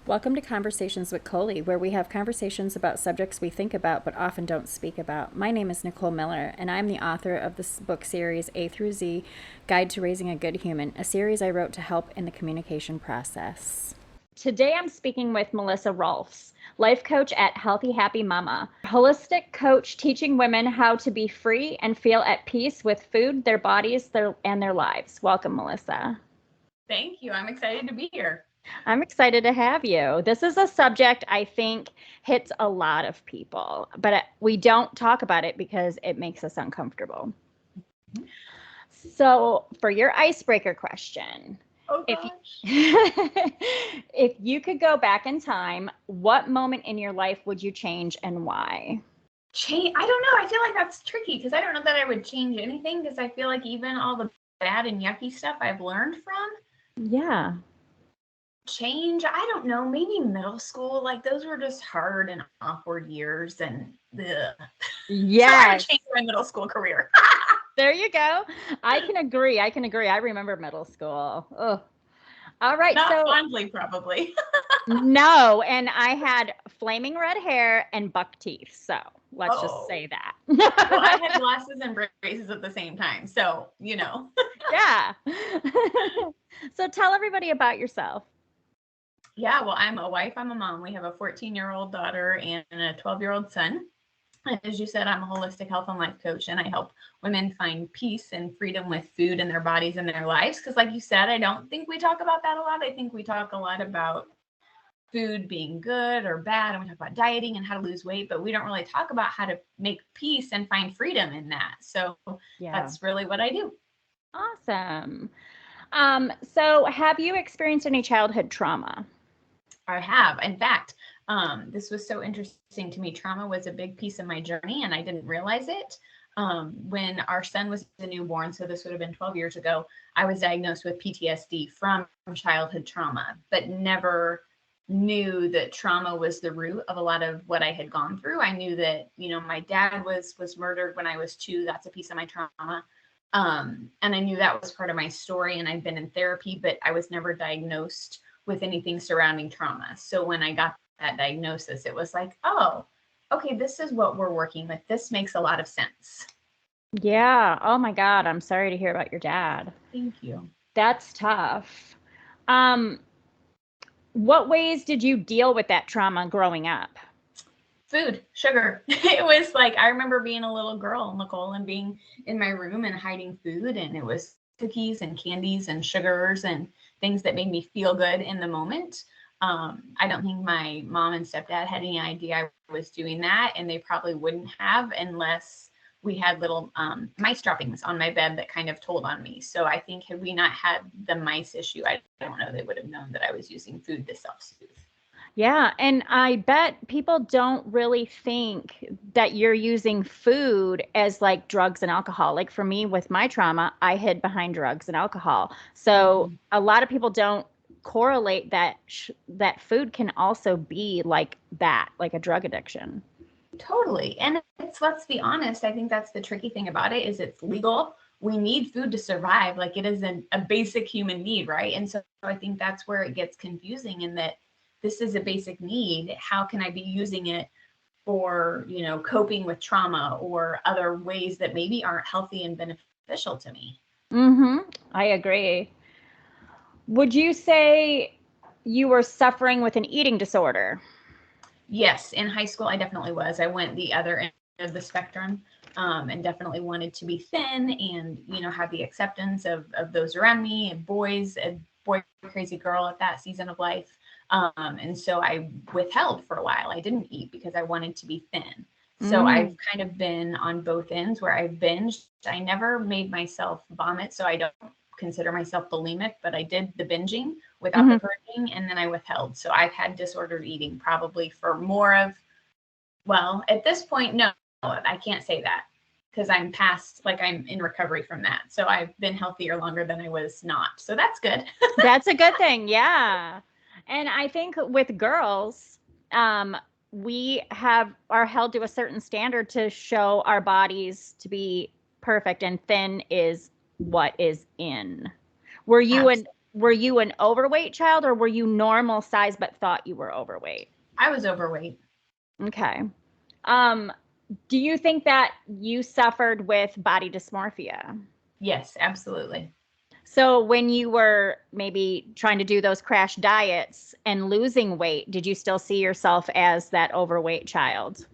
Welcome to Conversations with Colie, where we have conversations about subjects we think about but often don't speak about. My name is Nicole Miller, and I'm the author of this book series, A through Z Guide to Raising a Good Human, a series I wrote to help in the communication process. Today I'm speaking with Melissa Rohlfs, life coach at Healthy Happy Mama, holistic coach teaching women how to be free and feel at peace with food, their bodies, and their lives. Welcome, Melissa. Thank you. I'm excited to be here. I'm excited to have you. This is a subject I think hits a lot of people, but we don't talk about it because it makes us uncomfortable. Mm-hmm. So, for your icebreaker question, if you could go back in time, what moment in your life would you change and why? I don't know. I feel like that's tricky because I don't know that I would change anything because I feel like even all the bad and yucky stuff I've learned from. Yeah. Change, I don't know, maybe middle school. Like those were just hard and awkward years and yeah. So I would change my middle school career. There you go. I can agree. I remember middle school. Ugh. All right. Not fondly, probably. No, and I had flaming red hair and buck teeth. So let's just say that. Well, I had glasses and braces at the same time. So, you know. Yeah. So tell everybody about yourself. Yeah, well, I'm a wife. I'm a mom. We have a 14-year-old daughter and a 12-year-old son. And as you said, I'm a holistic health and life coach, and I help women find peace and freedom with food in their bodies and their lives. Because like you said, I don't think we talk about that a lot. I think we talk a lot about food being good or bad, and we talk about dieting and how to lose weight, but we don't really talk about how to make peace and find freedom in that. So that's really what I do. Awesome. So have you experienced any childhood trauma? I have. In fact, this was so interesting to me. Trauma was a big piece of my journey, and I didn't realize it. When our son was a newborn, so this would have been 12 years ago, I was diagnosed with PTSD from childhood trauma, but never knew that trauma was the root of a lot of what I had gone through. I knew that, my dad was murdered when I was 2. That's a piece of my trauma. And I knew that was part of my story, and I've been in therapy, but I was never diagnosed with anything surrounding trauma. So when I got that diagnosis, it was like, oh, okay, this is what we're working with. This makes a lot of sense. Yeah. Oh my God. I'm sorry to hear about your dad. Thank you. That's tough. What ways did you deal with that trauma growing up? Food, sugar. It was like, I remember being a little girl, Nicole, and being in my room and hiding food, and it was cookies and candies and sugars and things that made me feel good in the moment. I don't think my mom and stepdad had any idea I was doing that, and they probably wouldn't have unless we had little mice droppings on my bed that kind of told on me. So I think had we not had the mice issue, I don't know, they would have known that I was using food to self-soothe. Yeah, and I bet people don't really think that you're using food as like drugs and alcohol. Like for me with my trauma, I hid behind drugs and alcohol. So a lot of people don't correlate that that food can also be like that, like a drug addiction. Totally. And let's be honest, I think that's the tricky thing about it is it's legal. We need food to survive. Like it is a basic human need, right? And so I think that's where it gets confusing in that this is a basic need. How can I be using it for, coping with trauma or other ways that maybe aren't healthy and beneficial to me? I agree. Would you say you were suffering with an eating disorder? Yes, in high school, I definitely was. I went the other end of the spectrum and definitely wanted to be thin and, have the acceptance of those around me and boys, a boy crazy girl at that season of life. And so I withheld for a while. I didn't eat because I wanted to be thin. So I've kind of been on both ends where I've binged. I never made myself vomit, so I don't consider myself bulimic, but I did the binging without the purging, and then I withheld. So I've had disordered eating probably for more of, well, at this point, no, I can't say that because I'm in recovery from that. So I've been healthier longer than I was not. So that's good. That's a good thing. Yeah. And I think with girls, we are held to a certain standard to show our bodies to be perfect, and thin is what is in. Were you were you an overweight child or were you normal size but thought you were overweight? I was overweight. Okay. Do you think that you suffered with body dysmorphia? Yes, absolutely. So when you were maybe trying to do those crash diets and losing weight, did you still see yourself as that overweight child?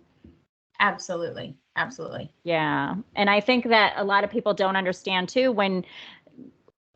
Absolutely. Absolutely. Yeah. And I think that a lot of people don't understand too when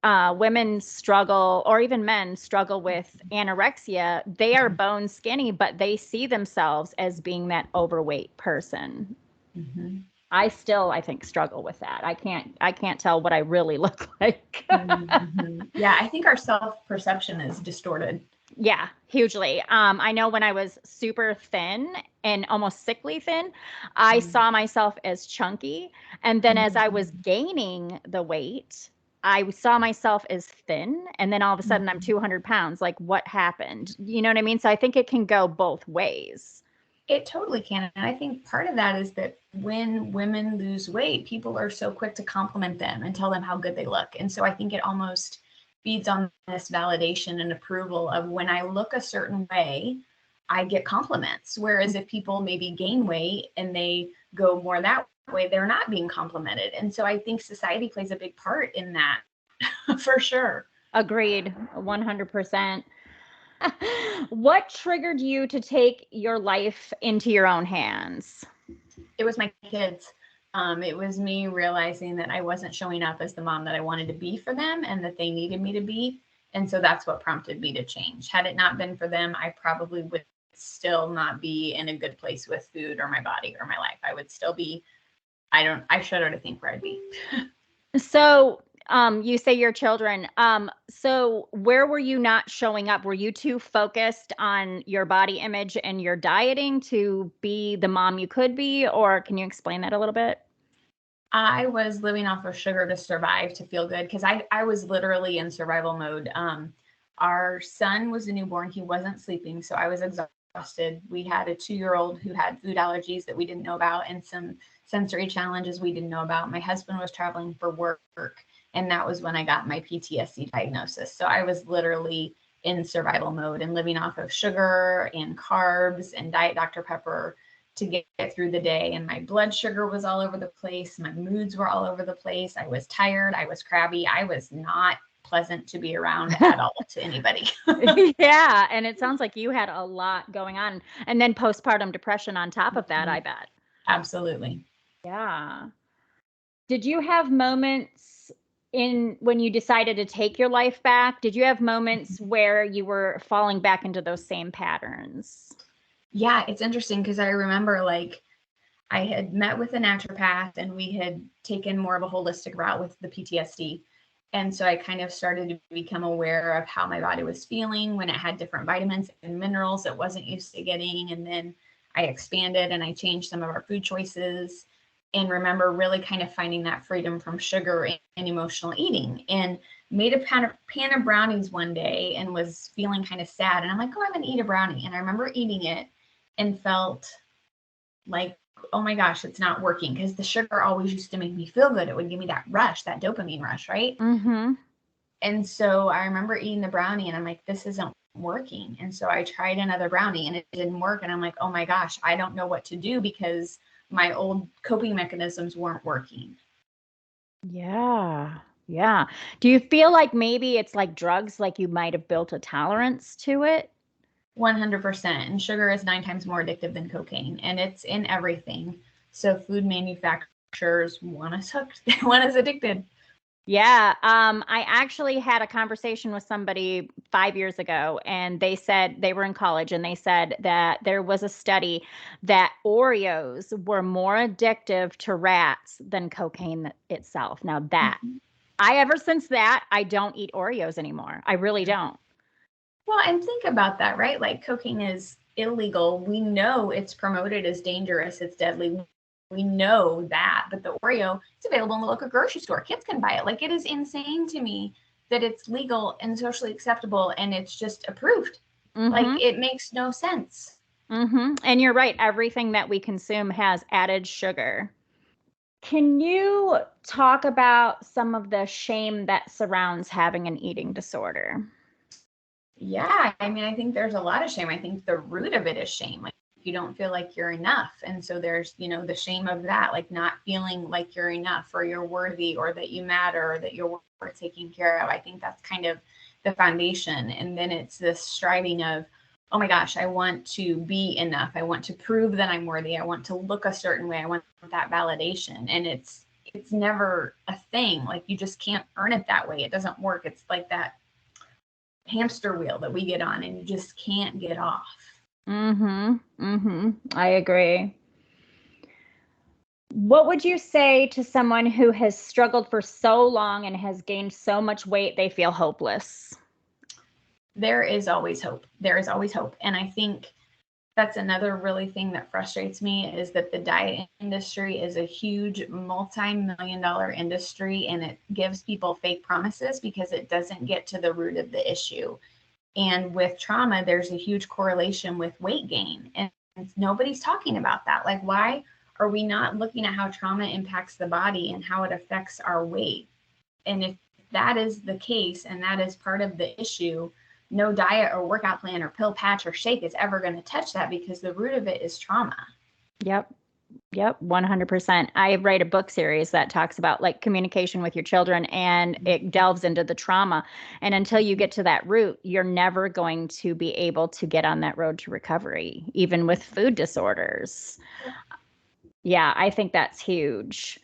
women struggle, or even men struggle with anorexia, they are bone skinny, but they see themselves as being that overweight person. Mm-hmm. I think, struggle with that. I can't tell what I really look like. Mm-hmm. Yeah, I think our self-perception is distorted. Yeah, hugely. I know when I was super thin and almost sickly thin, I saw myself as chunky. And then as I was gaining the weight, I saw myself as thin. And then all of a sudden I'm 200 pounds. Like, what happened? You know what I mean? So I think it can go both ways. It totally can. And I think part of that is that when women lose weight, people are so quick to compliment them and tell them how good they look. And so I think it almost feeds on this validation and approval of when I look a certain way, I get compliments. Whereas if people maybe gain weight and they go more that way, they're not being complimented. And so I think society plays a big part in that for sure. Agreed, 100%. What triggered you to take your life into your own hands? It was my kids. It was me realizing that I wasn't showing up as the mom that I wanted to be for them and that they needed me to be. And so that's what prompted me to change. Had it not been for them, I probably would still not be in a good place with food or my body or my life. I would still be, I shudder to think where I'd be. So, you say your children. So where were you not showing up? Were you too focused on your body image and your dieting to be the mom you could be? Or can you explain that a little bit? I was living off of sugar to survive, to feel good, because I was literally in survival mode. Our son was a newborn. He wasn't sleeping, so I was exhausted. We had a 2-year-old who had food allergies that we didn't know about and some sensory challenges we didn't know about. My husband was traveling for work, and that was when I got my PTSD diagnosis. So I was literally in survival mode and living off of sugar and carbs and Diet Dr. Pepper to get through the day. And my blood sugar was all over the place. My moods were all over the place. I was tired. I was crabby. I was not pleasant to be around at all to anybody. Yeah. And it sounds like you had a lot going on. And then postpartum depression on top of that, I bet. Absolutely. Yeah. Did you have moments in when you decided to take your life back? Did you have moments where you were falling back into those same patterns? Yeah, it's interesting because I remember like I had met with a naturopath and we had taken more of a holistic route with the PTSD. And so I kind of started to become aware of how my body was feeling when it had different vitamins and minerals it wasn't used to getting. And then I expanded and I changed some of our food choices and remember really kind of finding that freedom from sugar and emotional eating and made a pan of brownies one day and was feeling kind of sad. And I'm like, oh, I'm going to eat a brownie. And I remember eating it and felt like, oh my gosh, it's not working because the sugar always used to make me feel good. It would give me that rush, that dopamine rush, right? Mm-hmm. And so I remember eating the brownie and I'm like, this isn't working. And so I tried another brownie and it didn't work. And I'm like, oh my gosh, I don't know what to do because my old coping mechanisms weren't working. Yeah. Yeah. Do you feel like maybe it's like drugs, like you might have built a tolerance to it? 100%. And sugar is 9 times more addictive than cocaine and it's in everything. So food manufacturers want us hooked. They want us addicted. Yeah. I actually had a conversation with somebody 5 years ago, and they said they were in college and they said that there was a study that Oreos were more addictive to rats than cocaine itself. Now that Mhm. ever since that, I don't eat Oreos anymore. I really don't. Well, and think about that, right? Like cocaine is illegal. We know it's promoted as dangerous, it's deadly. We know that, but the Oreo, it's available in the local grocery store. Kids can buy it. Like it is insane to me that it's legal and socially acceptable and it's just approved. Like Mm-hmm. it makes no sense. Mm-hmm. And you're right. Everything that we consume has added sugar. Can you talk about some of the shame that surrounds having an eating disorder? Yeah, I mean, I think there's a lot of shame. I think the root of it is shame. Like you don't feel like you're enough. And so there's, the shame of that, like not feeling like you're enough or you're worthy or that you matter or that you're worth taking care of. I think that's kind of the foundation. And then it's this striving of, oh my gosh, I want to be enough. I want to prove that I'm worthy. I want to look a certain way. I want that validation. And it's never a thing. Like you just can't earn it that way. It doesn't work. It's like that hamster wheel that we get on and you just can't get off. I agree. What would you say to someone who has struggled for so long and has gained so much weight they feel hopeless? There is always hope. There is always hope. And I think that's another really thing that frustrates me is that the diet industry is a huge multi-million-dollar industry and it gives people fake promises because it doesn't get to the root of the issue. And with trauma, there's a huge correlation with weight gain. And nobody's talking about that. Like, why are we not looking at how trauma impacts the body and how it affects our weight? And if that is the case and that is part of the issue, no diet or workout plan or pill patch or shake is ever going to touch that because the root of it is trauma. Yep. 100%. I write a book series that talks about like communication with your children and it delves into the trauma. And until you get to that root, you're never going to be able to get on that road to recovery, even with food disorders. Yeah, I think that's huge.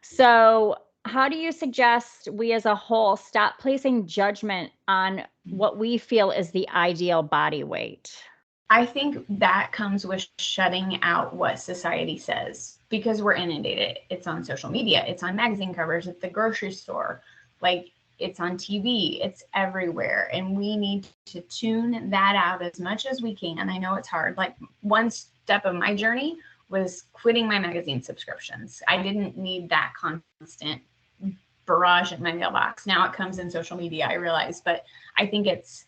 So, how do you suggest we as a whole stop placing judgment on what we feel is the ideal body weight? I think that comes with shutting out what society says because we're inundated. It's on social media, it's on magazine covers, at the grocery store, like it's on TV, it's everywhere. And we need to tune that out as much as we can. I know it's hard. Like one step of my journey was quitting my magazine subscriptions. I didn't need that constant barrage in my mailbox. Now it comes in social media, I realize, but I think it's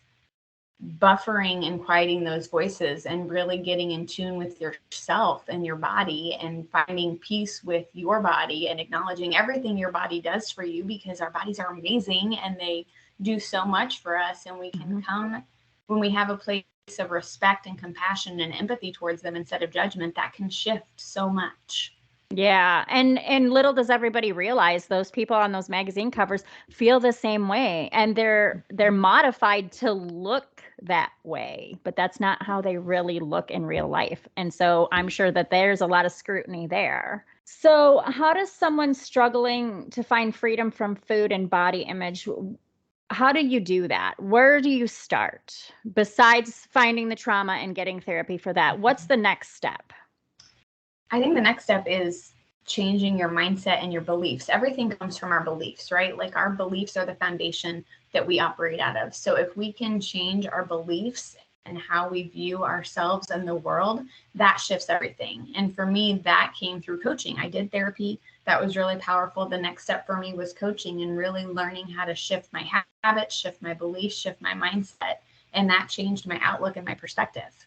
buffering and quieting those voices and really getting in tune with yourself and your body and finding peace with your body and acknowledging everything your body does for you because our bodies are amazing and they do so much for us. And we can come when we have a place of respect and compassion and empathy towards them instead of judgment, that can shift so much. Yeah, and little does everybody realize those people on those magazine covers feel the same way and they're modified to look that way, but that's not how they really look in real life. And so I'm sure that there's a lot of scrutiny there. So, how does someone struggling to find freedom from food and body image, how do you do that? Where do you start? Besides finding the trauma and getting therapy for that, what's the next step? I think the next step is changing your mindset and your beliefs. Everything comes from our beliefs, right? Like our beliefs are the foundation that we operate out of. So if we can change our beliefs and how we view ourselves and the world, that shifts everything. And for me, that came through coaching. I did therapy. That was really powerful. The next step for me was coaching and really learning how to shift my habits, shift my beliefs, shift my mindset. And that changed my outlook and my perspective.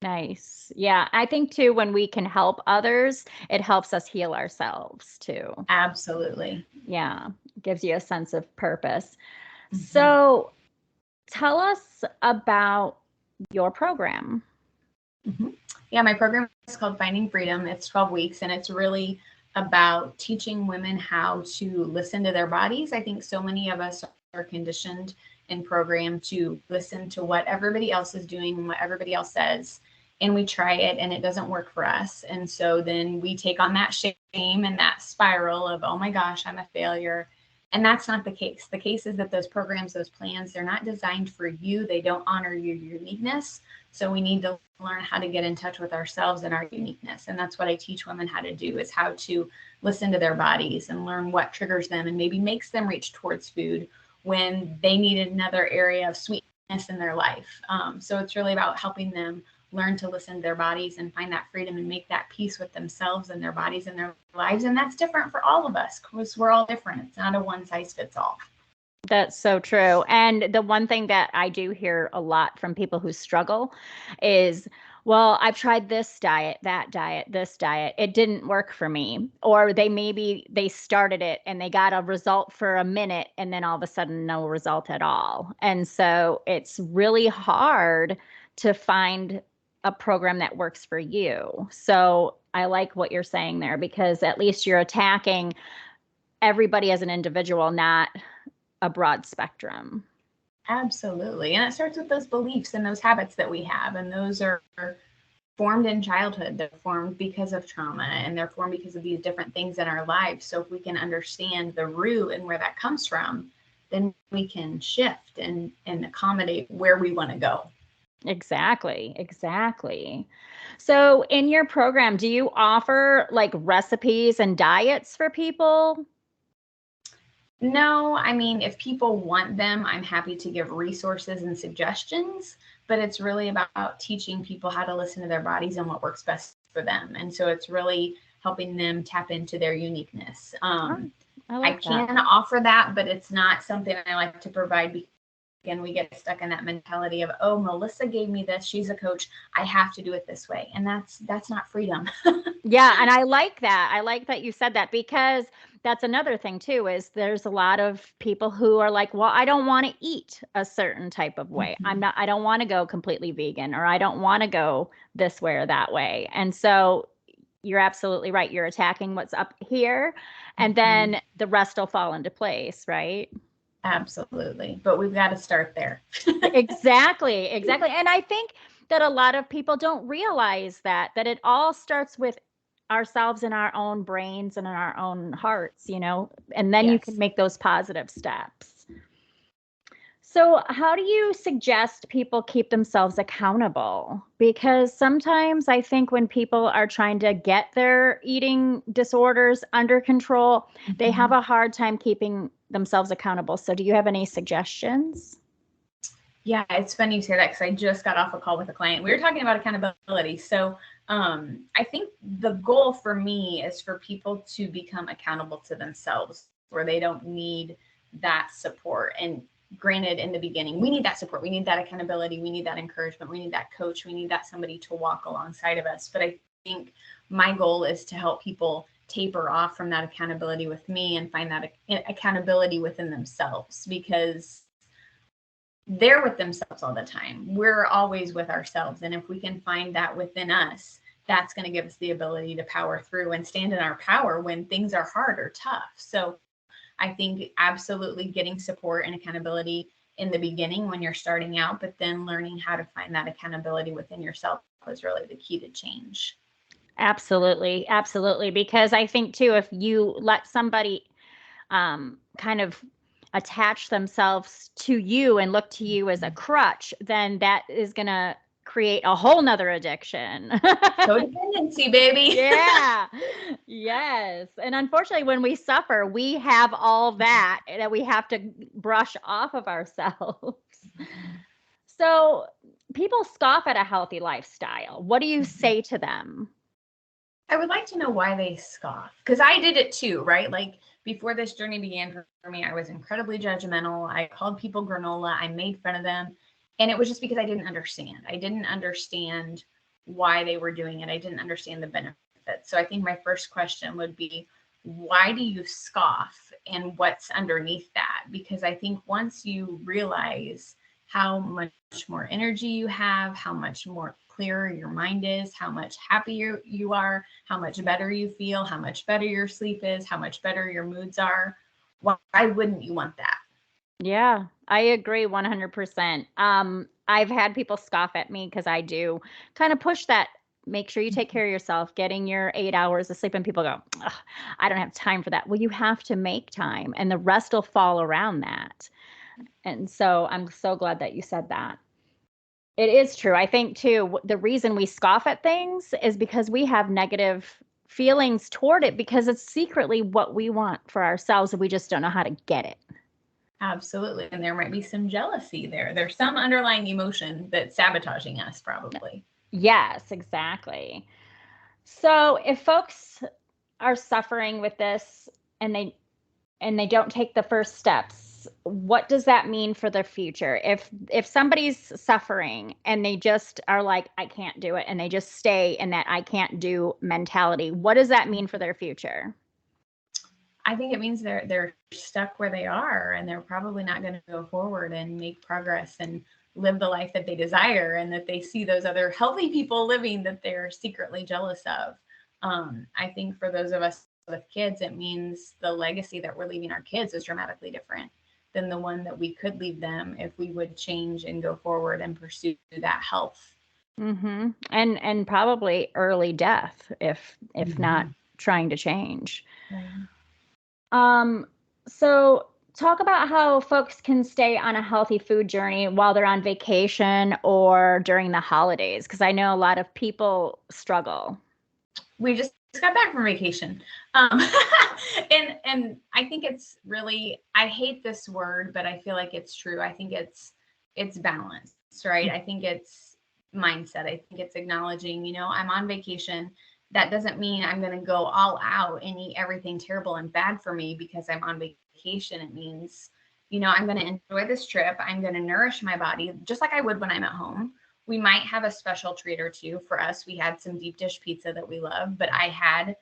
Nice. Yeah, I think too, when we can help others, it helps us heal ourselves too. Absolutely. Yeah, gives you a sense of purpose. So tell us about your program. Yeah, my program is called Finding Freedom. It's 12 weeks and it's really about teaching women how to listen to their bodies. I think so many of us are conditioned and programmed to listen to what everybody else is doing and what everybody else says. And we try it and it doesn't work for us. And so then we take on that shame and that spiral of, oh my gosh, I'm a failure. And that's not the case. The case is that those programs, those plans, they're not designed for you. They don't honor your uniqueness. So we need to learn how to get in touch with ourselves and our uniqueness. And that's what I teach women how to do, is how to listen to their bodies and learn what triggers them and maybe makes them reach towards food when they need another area of sweetness in their life. So it's really about helping them learn to listen to their bodies and find that freedom and make that peace with themselves and their bodies and their lives. And that's different for all of us because we're all different. It's not a one size fits all. That's so true. And the one thing that I do hear a lot from people who struggle is well, I've tried this diet, that diet, this diet. It didn't work for me. Or they started it and they got a result for a minute and then all of a sudden no result at all. And so it's really hard to find a program that works for you. So I like what you're saying there, because at least you're attacking everybody as an individual, not a broad spectrum. Absolutely. And it starts with those beliefs and those habits that we have. And those are formed in childhood. They're formed because of trauma, and they're formed because of these different things in our lives. So if we can understand the root and where that comes from, then we can shift and accommodate where we want to go. Exactly. Exactly. So in your program, do you offer like recipes and diets for people? No, I mean, if people want them, I'm happy to give resources and suggestions, but it's really about teaching people how to listen to their bodies and what works best for them. And so it's really helping them tap into their uniqueness. I can offer that, but it's not something I like to provide because, again, we get stuck in that mentality of, oh, Melissa gave me this, she's a coach, I have to do it this way. And that's not freedom. Yeah, and I like that. I like that you said that, because that's another thing too, is there's a lot of people who are like, well, I don't want to eat a certain type of way. I don't want to go completely vegan, or I don't want to go this way or that way. And so you're absolutely right. You're attacking what's up here, and then the rest will fall into place, right? Absolutely. But we've got to start there. Exactly. Exactly. And I think that a lot of people don't realize that it all starts with ourselves in our own brains and in our own hearts, and then you can make those positive steps. So, how do you suggest people keep themselves accountable? Because sometimes I think when people are trying to get their eating disorders under control, they have a hard time keeping themselves accountable. So, do you have any suggestions? Yeah, it's funny you say that, because I just got off a call with a client. We were talking about accountability. So I think the goal for me is for people to become accountable to themselves, where they don't need that support. And granted, in the beginning, we need that support. We need that accountability. We need that encouragement. We need that coach. We need that somebody to walk alongside of us. But I think my goal is to help people taper off from that accountability with me and find that accountability within themselves, because they're with themselves all the time. We're always with ourselves. And if we can find that within us, that's going to give us the ability to power through and stand in our power when things are hard or tough. So I think absolutely getting support and accountability in the beginning when you're starting out, but then learning how to find that accountability within yourself is really the key to change. Absolutely. Absolutely. Because I think too, if you let somebody kind of attach themselves to you and look to you as a crutch, then that is going to create a whole nother addiction. Codependency, baby. Yeah. Yes. And unfortunately, when we suffer, we have all that we have to brush off of ourselves. So people scoff at a healthy lifestyle. What do you say to them? I would like to know why they scoff, because I did it too, right? Like, before this journey began for me, I was incredibly judgmental. I called people granola. I made fun of them. And it was just because I didn't understand. I didn't understand why they were doing it. I didn't understand the benefits. So I think my first question would be, why do you scoff, and what's underneath that? Because I think once you realize how much more energy you have, how much more clearer your mind is, how much happier you are, how much better you feel, how much better your sleep is, how much better your moods are, why wouldn't you want that? Yeah, I agree 100%. I've had people scoff at me because I do kind of push that. Make sure you take care of yourself, getting your 8 hours of sleep. And people go, "Ugh, I don't have time for that." Well, you have to make time, and the rest will fall around that. And so I'm so glad that you said that. It is true. I think too, the reason we scoff at things is because we have negative feelings toward it, because it's secretly what we want for ourselves, and we just don't know how to get it. Absolutely. And there might be some jealousy there. There's some underlying emotion that's sabotaging us, probably. Yes, exactly. So if folks are suffering with this and they don't take the first steps, what does that mean for the future? If somebody's suffering and they just are like, I can't do it, and they just stay in that I can't do mentality, what does that mean for their future? I think it means they're stuck where they are, and they're probably not going to go forward and make progress and live the life that they desire, and that they see those other healthy people living that they're secretly jealous of. I think for those of us with kids, it means the legacy that we're leaving our kids is dramatically different than the one that we could leave them if we would change and go forward and pursue that health. Mm-hmm. And probably early death if not trying to change. Right. So talk about how folks can stay on a healthy food journey while they're on vacation or during the holidays, because I know a lot of people struggle. We just got back from vacation. And I think it's really, I hate this word, but I feel like it's true. I think it's balance, right? I think it's mindset. I think it's acknowledging, I'm on vacation. That doesn't mean I'm going to go all out and eat everything terrible and bad for me because I'm on vacation. It means, I'm going to enjoy this trip. I'm going to nourish my body just like I would when I'm at home. We might have a special treat or two. For us, we had some deep dish pizza that we love, but I had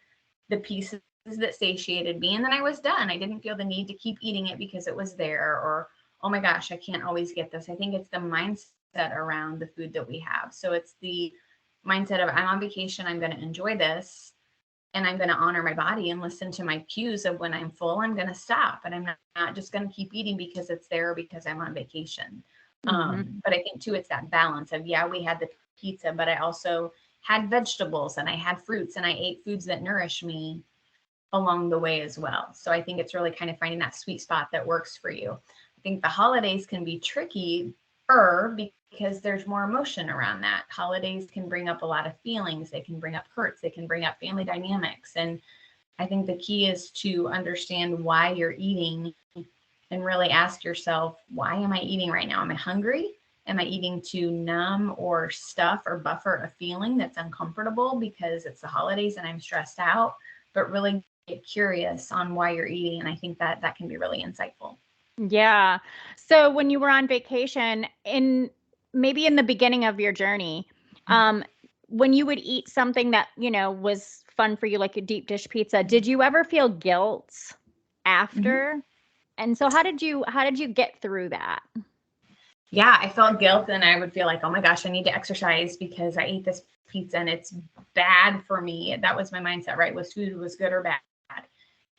the pieces that satiated me, and then I was done. I didn't feel the need to keep eating it because it was there, or, oh my gosh, I can't always get this. I think it's the mindset around the food that we have. So it's the mindset of, I'm on vacation, I'm going to enjoy this, and I'm going to honor my body and listen to my cues of when I'm full, I'm going to stop, and I'm not just going to keep eating because it's there because I'm on vacation. But I think too, it's that balance of, yeah, we had the pizza, but I also had vegetables and I had fruits and I ate foods that nourish me along the way as well. So I think it's really kind of finding that sweet spot that works for you. I think the holidays can be tricky because there's more emotion around that. Holidays can bring up a lot of feelings. They can bring up hurts. They can bring up family dynamics. And I think the key is to understand why you're eating and really ask yourself, why am I eating right now? Am I hungry? Am I eating to numb or stuff or buffer a feeling that's uncomfortable because it's the holidays and I'm stressed out? But really get curious on why you're eating. And I think that can be really insightful. Yeah. So when you were on vacation, maybe in the beginning of your journey, when you would eat something that, was fun for you, like a deep dish pizza, did you ever feel guilt after? And so how did you get through that? Yeah, I felt guilt, and I would feel like, oh my gosh, I need to exercise because I ate this pizza and it's bad for me. That was my mindset, right? Was food was good or bad?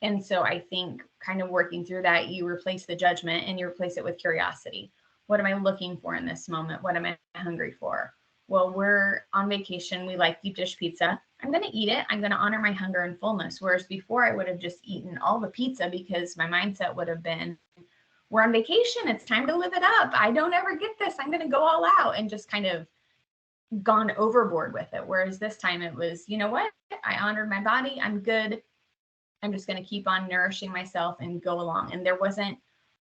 And so I think kind of working through that, you replace the judgment and you replace it with curiosity. What am I looking for in this moment? What am I hungry for? Well, we're on vacation. We like deep dish pizza. I'm going to eat it. I'm going to honor my hunger and fullness. Whereas before I would have just eaten all the pizza because my mindset would have been, we're on vacation. It's time to live it up. I don't ever get this. I'm going to go all out, and just kind of gone overboard with it. Whereas this time it was, you know what? I honored my body. I'm good. I'm just going to keep on nourishing myself and go along. And there wasn't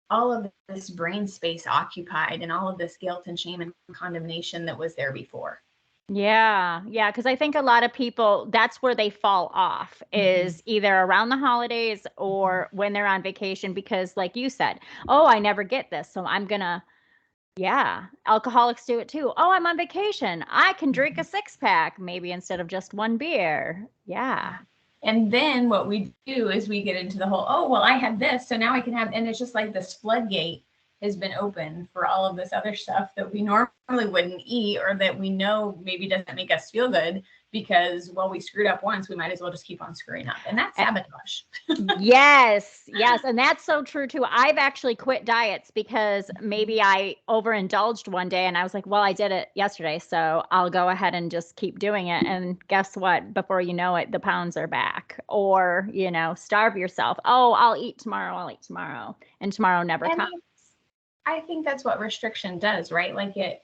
all of this brain space occupied and all of this guilt and shame and condemnation that was there before. Yeah. Yeah. Because I think a lot of people, that's where they fall off, is either around the holidays or when they're on vacation, because like you said, oh, I never get this. So I'm going to, yeah, alcoholics do it too. Oh, I'm on vacation. I can drink a 6-pack maybe instead of just one beer. Yeah. And then what we do is we get into the whole, oh, well, I had this, so now I can have, and it's just like this floodgate has been open for all of this other stuff that we normally wouldn't eat, or that we know maybe doesn't make us feel good because, well, we screwed up once, we might as well just keep on screwing up. And that's sabotage. Yes. Yes. And that's so true too. I've actually quit diets because maybe I overindulged one day and I was like, well, I did it yesterday, so I'll go ahead and just keep doing it. And guess what? Before you know it, the pounds are back. Or, starve yourself. Oh, I'll eat tomorrow. And tomorrow never comes. I think that's what restriction does, right? Like, it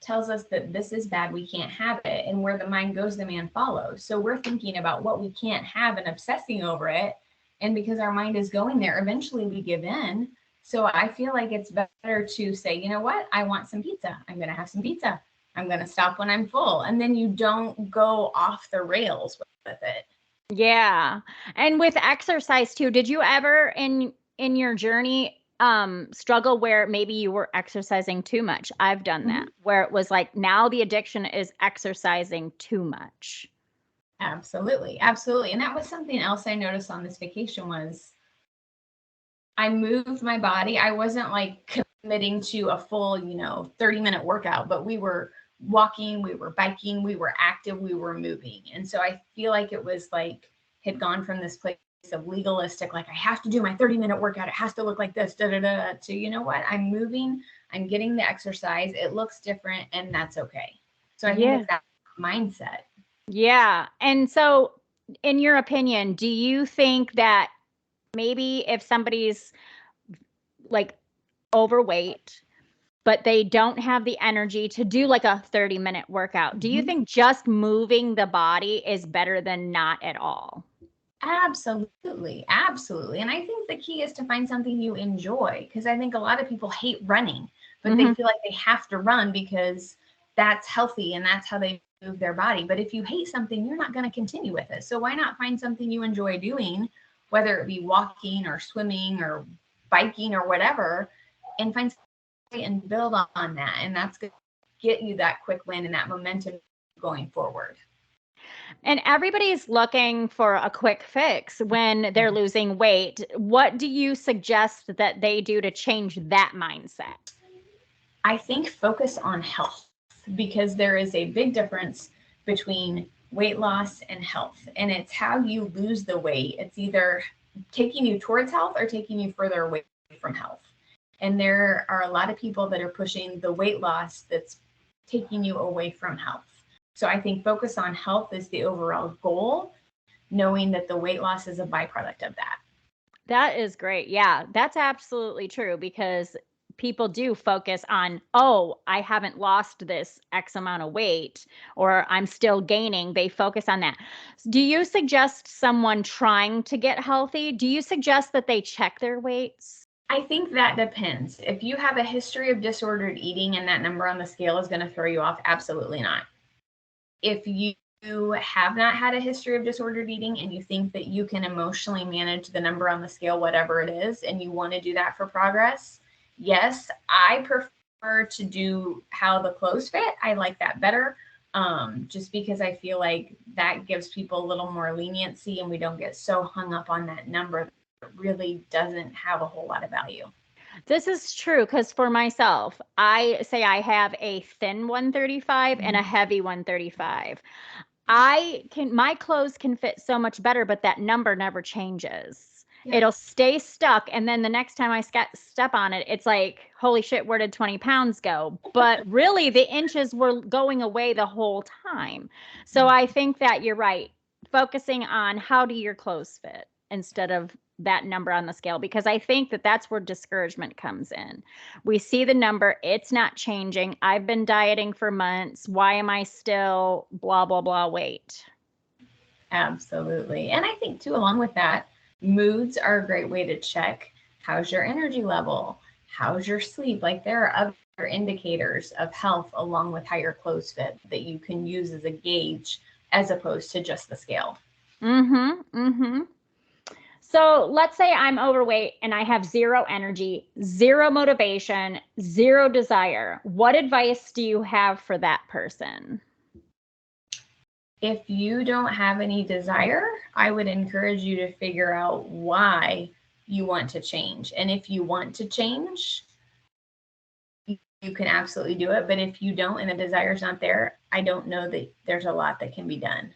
tells us that this is bad, we can't have it. And where the mind goes, the man follows. So we're thinking about what we can't have and obsessing over it. And because our mind is going there, eventually we give in. So I feel like it's better to say, you know what? I want some pizza. I'm going to have some pizza. I'm going to stop when I'm full. And then you don't go off the rails with it. Yeah. And with exercise too, did you ever in your journey struggle where maybe you were exercising too much? I've done that, where it was like, now the addiction is exercising too much. Absolutely. Absolutely. And that was something else I noticed on this vacation was I moved my body. I wasn't like committing to a full, 30-minute workout, but we were walking, we were biking, we were active, we were moving. And so I feel like it was like, had gone from this place of legalistic, like I have to do my 30-minute workout. It has to look like this, to, you know what? I'm moving, I'm getting the exercise. It looks different and that's okay. So I think it's that mindset. Yeah. And so in your opinion, do you think that maybe if somebody's like overweight, but they don't have the energy to do like a 30-minute workout, do you think just moving the body is better than not at all? Absolutely. Absolutely. And I think the key is to find something you enjoy, because I think a lot of people hate running, but they feel like they have to run because that's healthy and that's how they move their body. But if you hate something, you're not going to continue with it. So why not find something you enjoy doing, whether it be walking or swimming or biking or whatever, and find something and build on that. And that's going to get you that quick win and that momentum going forward. And everybody's looking for a quick fix when they're losing weight. What do you suggest that they do to change that mindset? I think focus on health, because there is a big difference between weight loss and health. And it's how you lose the weight. It's either taking you towards health or taking you further away from health. And there are a lot of people that are pushing the weight loss that's taking you away from health. So I think focus on health is the overall goal, knowing that the weight loss is a byproduct of that. That is great. Yeah, that's absolutely true, because people do focus on, oh, I haven't lost this X amount of weight, or I'm still gaining. They focus on that. Do you suggest someone trying to get healthy? Do you suggest that they check their weights? I think that depends. If you have a history of disordered eating and that number on the scale is going to throw you off, absolutely not. If you have not had a history of disordered eating and you think that you can emotionally manage the number on the scale, whatever it is, and you want to do that for progress, yes, I prefer to do how the clothes fit. I like that better, just because I feel like that gives people a little more leniency and we don't get so hung up on that number that really doesn't have a whole lot of value. This is true, because for myself, I say I have a thin 135 and a heavy 135. My clothes can fit so much better, but that number never changes. Yeah. It'll stay stuck. And then the next time I step on it, it's like, holy shit, where did 20 pounds go? But really, the inches were going away the whole time. So I think that you're right. Focusing on how do your clothes fit instead of that number on the scale, because I think that that's where discouragement comes in. We see the number, it's not changing. I've been dieting for months. Why am I still blah, blah, blah weight? Absolutely. And I think too, along with that, moods are a great way to check how's your energy level, how's your sleep. Like there are other indicators of health along with how your clothes fit that you can use as a gauge as opposed to just the scale. So let's say I'm overweight and I have zero energy, zero motivation, zero desire. What advice do you have for that person? If you don't have any desire, I would encourage you to figure out why you want to change. And if you want to change, you can absolutely do it. But if you don't and the desire is not there, I don't know that there's a lot that can be done.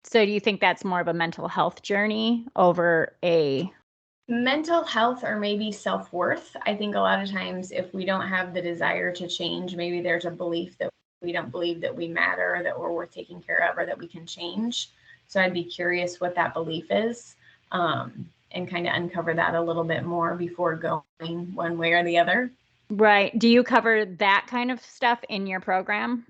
So do you think that's more of a mental health journey over a mental health or maybe self-worth? I think a lot of times if we don't have the desire to change, maybe there's a belief that we don't believe that we matter, that we're worth taking care of, or that we can change. So I'd be curious what that belief is, and kind of uncover that a little bit more before going one way or the other. Right. Do you cover that kind of stuff in your program?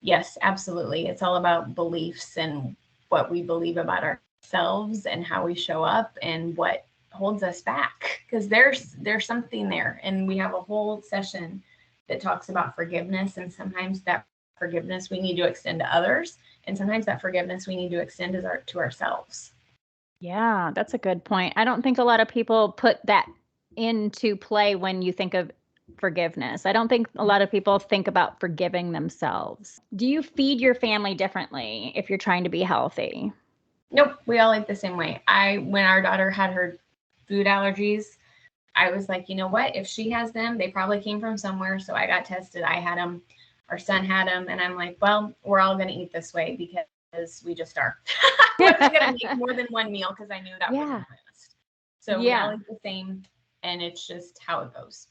Yes, absolutely. It's all about beliefs and what we believe about ourselves and how we show up and what holds us back, because there's something there. And we have a whole session that talks about forgiveness, and sometimes that forgiveness we need to extend to others, and sometimes that forgiveness we need to extend to ourselves. Yeah, that's a good point. I don't think a lot of people put that into play when you think of forgiveness. I don't think a lot of people think about forgiving themselves. Do you feed your family differently if you're trying to be healthy? Nope, we all eat the same way. When our daughter had her food allergies, I was like, you know what? If she has them, they probably came from somewhere. So I got tested. I had them. Our son had them. And I'm like, well, we're all going to eat this way because we just are. I wasn't going to make more than one meal because I knew that wouldn't last. So we all eat the same. And it's just how it goes.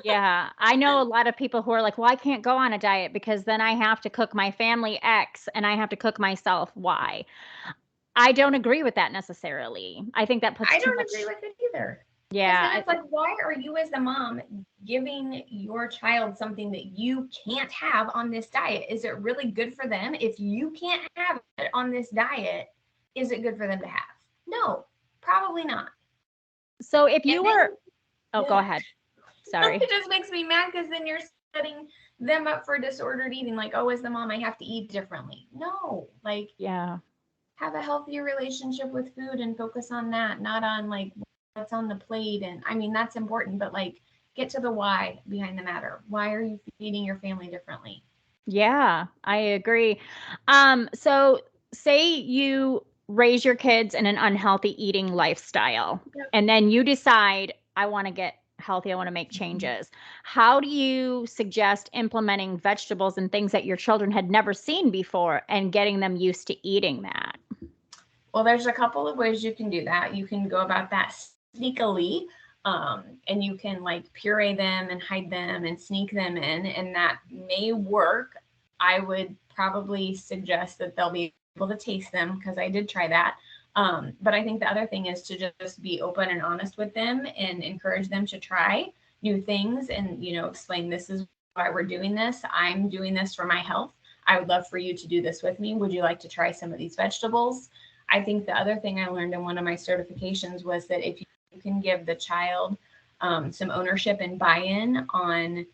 Yeah. I know a lot of people who are like, well, I can't go on a diet because then I have to cook my family X and I have to cook myself Y. I don't agree with that necessarily. I think that puts I too don't much. agree with it either. Yeah. Then it's like, why are you as the mom giving your child something that you can't have on this diet? Is it really good for them? If you can't have it on this diet, is it good for them to have? No, probably not. So if you were, go ahead. Sorry. It just makes me mad because then you're setting them up for disordered eating. Like, oh, as the mom, I have to eat differently. No, like, have a healthier relationship with food and focus on that, not on like what's on the plate. And I mean, that's important, but like, get to the why behind the matter. Why are you feeding your family differently? Yeah, I agree. So say you raise your kids in an unhealthy eating lifestyle, and then you decide, I want to get healthy, I want to make changes. How do you suggest implementing vegetables and things that your children had never seen before and getting them used to eating that? Well, there's a couple of ways you can do that. You can go about that sneakily, and you can like puree them and hide them and sneak them in, and that may work. I would probably suggest that they'll be able to taste them because I did try that. But I think the other thing is to just be open and honest with them and encourage them to try new things and, explain this is why we're doing this. I'm doing this for my health. I would love for you to do this with me. Would you like to try some of these vegetables? I think the other thing I learned in one of my certifications was that if you can give the child some ownership and buy-in on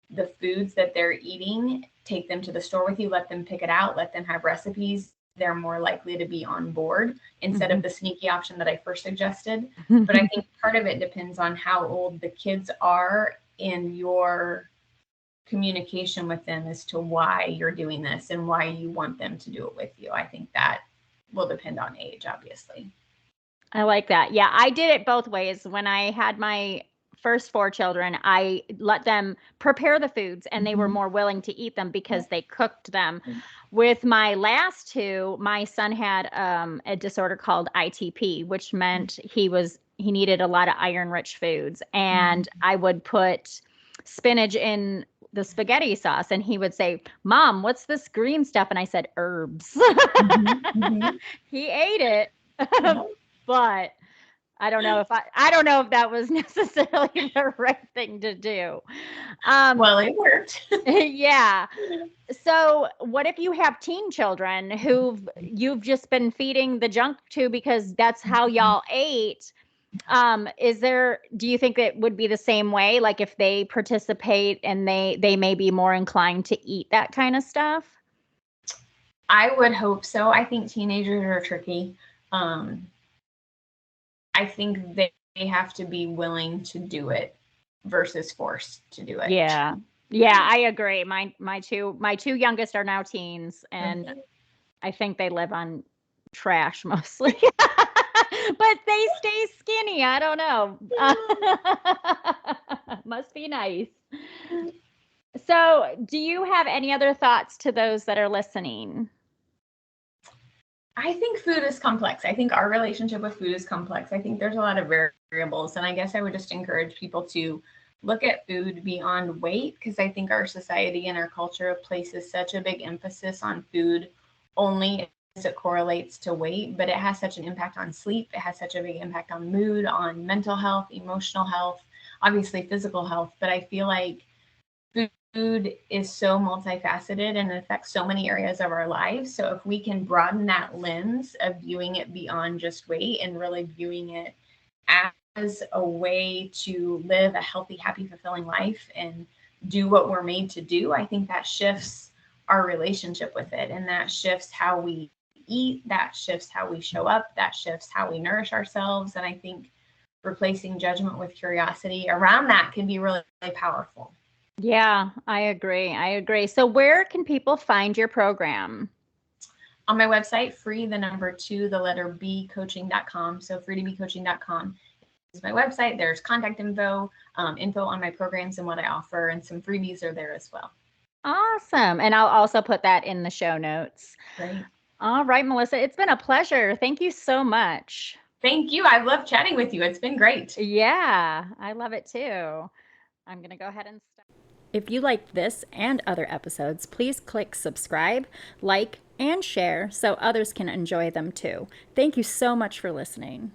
the foods that they're eating, take them to the store with you, let them pick it out, let them have recipes, they're more likely to be on board instead of the sneaky option that I first suggested. But I think part of it depends on how old the kids are in your communication with them as to why you're doing this and why you want them to do it with you. I think that will depend on age, obviously. I like that. Yeah, I did it both ways. When I had my first 4 children, I let them prepare the foods and they were more willing to eat them because they cooked them. With my last 2, my son had a disorder called ITP, which meant he needed a lot of iron-rich foods. And I would put spinach in the spaghetti sauce and he would say, "Mom, what's this green stuff?" And I said, "Herbs." He ate it. But I don't know if that was necessarily the right thing to do. Well, it worked. Yeah. So what if you have teen children who you've just been feeding the junk to because that's how y'all ate? Do you think it would be the same way? Like if they participate and they may be more inclined to eat that kind of stuff? I would hope so. I think teenagers are tricky. I think they have to be willing to do it versus forced to do it. Yeah. Yeah, I agree. My two youngest are now teens and I think they live on trash mostly. But they stay skinny. I don't know. Must be nice. So, do you have any other thoughts to those that are listening? I think food is complex. I think our relationship with food is complex. I think there's a lot of variables. And I guess I would just encourage people to look at food beyond weight, because I think our society and our culture places such a big emphasis on food only as it correlates to weight, but it has such an impact on sleep. It has such a big impact on mood, on mental health, emotional health, obviously physical health. But I feel like food is so multifaceted and affects so many areas of our lives. So if we can broaden that lens of viewing it beyond just weight and really viewing it as a way to live a healthy, happy, fulfilling life and do what we're made to do, I think that shifts our relationship with it. And that shifts how we eat, that shifts how we show up, that shifts how we nourish ourselves. And I think replacing judgment with curiosity around that can be really, really powerful. Yeah, I agree. So where can people find your program? On my website, free2b coaching.com. So free2bcoaching.com is my website. There's contact info, info on my programs and what I offer, and some freebies are there as well. Awesome. And I'll also put that in the show notes. Great. All right, Melissa, it's been a pleasure. Thank you so much. Thank you. I love chatting with you. It's been great. Yeah, I love it too. I'm going to go ahead and stop. If you like this and other episodes, please click subscribe, like, and share so others can enjoy them too. Thank you so much for listening.